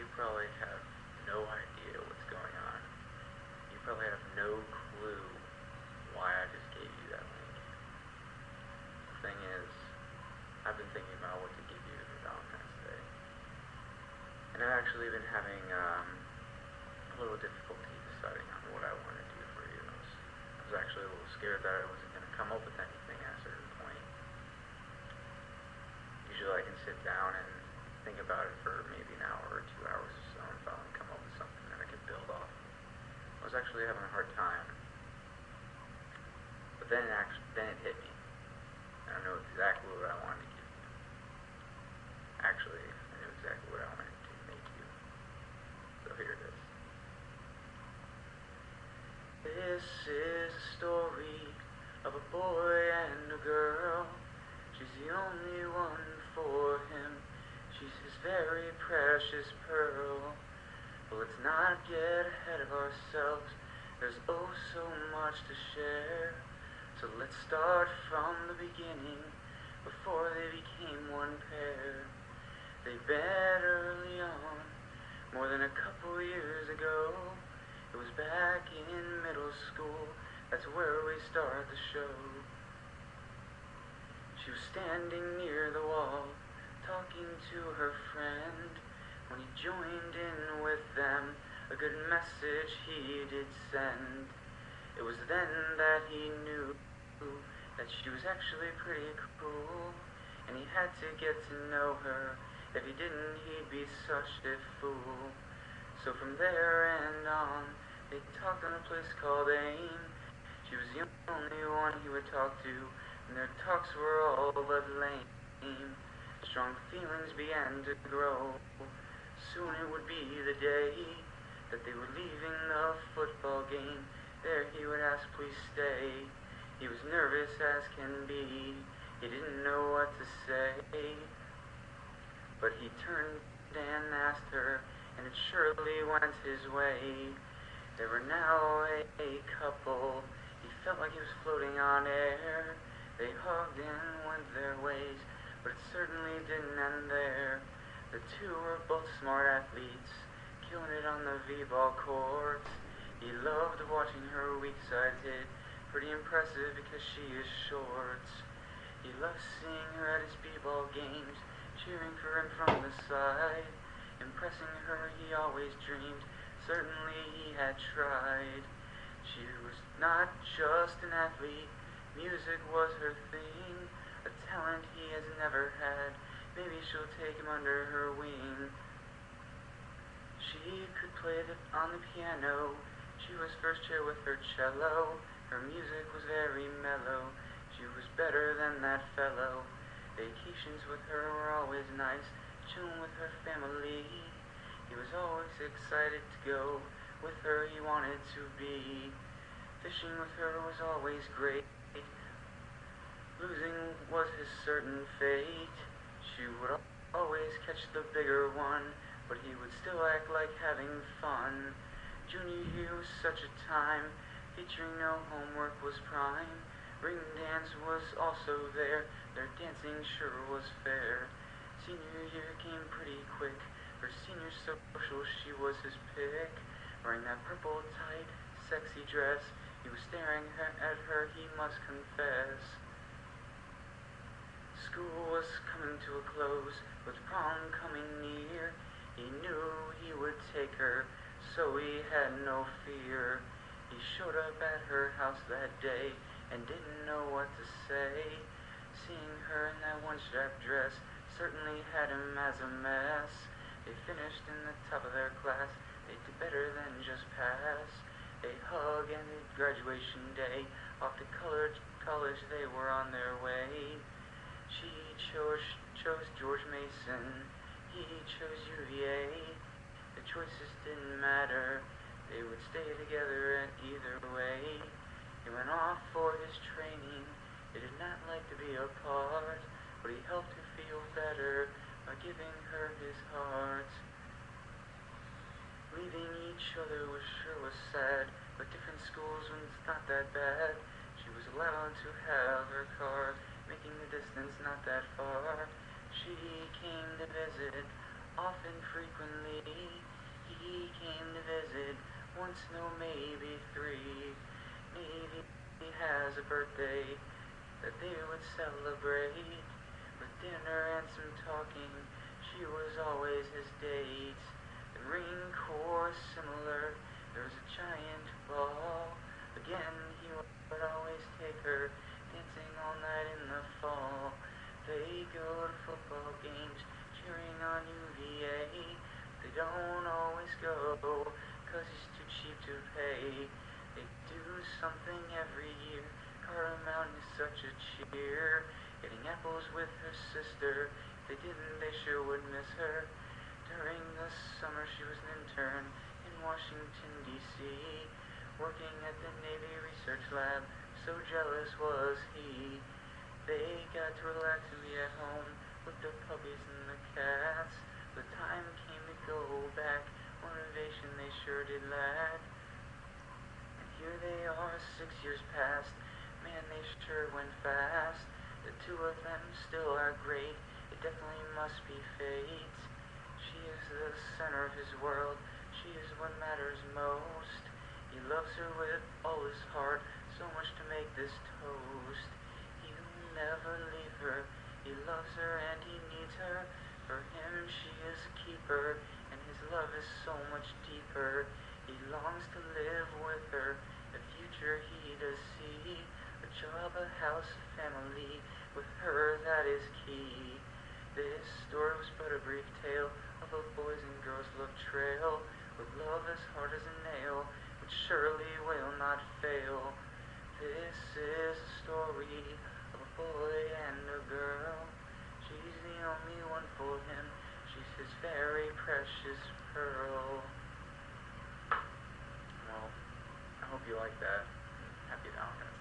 you probably have no idea what's going on. You probably have no clue why I just gave you that link. The thing is, I've been thinking about what to give you for Valentine's Day. And I've actually been having a little difficulty deciding on what I want to do for you. I was actually a little scared that I wasn't going to come up with anything at a certain point. Usually I can sit down and think about it for maybe an hour or 2 hours or so and finally come up with something that I can build off. I was actually having a hard time, but then it hit me. I know exactly what I wanted to give you. Actually, I knew exactly what I wanted to make you. So here it is. This is a story of a boy and a girl. She's the only one for him. She's his very precious pearl. But let's not get ahead of ourselves. There's oh so much to share. So let's start from the beginning, before they became one pair. They met early on, more than a couple years ago. It was back in middle school, that's where we started the show. She was standing near the wall, talking to her friend, when he joined in with them. A good message he did send. It was then that he knew that she was actually pretty cool, and he had to get to know her. If he didn't, he'd be such a fool. So from there and on, they talked in a place called AIM. She was the only one he would talk to, and their talks were all but lame. Strong feelings began to grow. Soon it would be the day that they were leaving the football game. There he would ask, please stay. He was nervous as can be. He didn't know what to say. But he turned and asked her, and it surely went his way. They were now a couple. He felt like he was floating on air. They hugged and went their ways, but it certainly didn't end there. The two were both smart athletes, killing it on the v-ball courts. He loved watching her weak side hit, pretty impressive because she is short. He loved seeing her at his b-ball games, cheering for him from the side. Impressing her he always dreamed, certainly he had tried. She was not just an athlete, music was her thing, a talent he has never had. Maybe she'll take him under her wing. She could play on the piano, she was first chair with her cello. Her music was very mellow, she was better than that fellow. Vacations with her were always nice, chilling with her family. He was always excited to go, with her he wanted to be. Fishing with her was always great, losing was his certain fate. She would always catch the bigger one, but he would still act like having fun. Junior year was such a time, featuring no homework was prime. Ring dance was also there, their dancing sure was fair. Senior year came pretty quick, for senior social she was his pick. Wearing that purple tight, sexy dress, he was staring at her, he must confess. School was coming to a close, with prom coming near. He knew he would take her, so he had no fear. He showed up at her house that day, and didn't know what to say. Seeing her in that one-strap dress certainly had him as a mess. They finished in the top of their class, they did better than just pass. A hug ended graduation day, off to college they were on their way. She chose George Mason, he chose UVA. The choices didn't matter, they would stay together either way. He went off for his training, he did not like to be apart, but he helped her feel better by giving her his heart. Leaving each other was sad, but different schools when it's not that bad. She was allowed to have her car, making the distance not that far. She came to visit often, frequently, he came to visit, once, no, maybe three. Maybe he has a birthday that they would celebrate with dinner and some talking. She was always his date. The ring core similar. There was a giant ball. Again, he would always take her dancing all night in the fall. They go to football games, cheering on UVA. They don't always go, 'cause he's too cheap to pay. They do something every year. Carter Mountain is such a cheer. Getting apples with her sister. If they didn't, they sure would miss her. During the summer, she was an intern in Washington, D.C., working at the Navy Research Lab. So jealous was he. They got to relax and be at home with the puppies and the cats. The time came to go back. Motivation they sure did lack. And here they are, 6 years past. Man, they sure went fast. The two of them still are great. It definitely must be fate. She is the center of his world. She is what matters most. He loves her with all his heart. So much to make this toast. He will never leave her. He loves her and he needs her. For him she is a keeper, and his love is so much deeper. He longs to live with her. The future he does see. A job, a house, a family. With her that is key. This story was but a brief tale of a boys and girls love trail, with love as hard as a nail, which surely will not fail. This is a story of a boy and a girl. She's the only one for him. She's his very precious pearl. Well, I hope you like that. Happy Valentine's Day.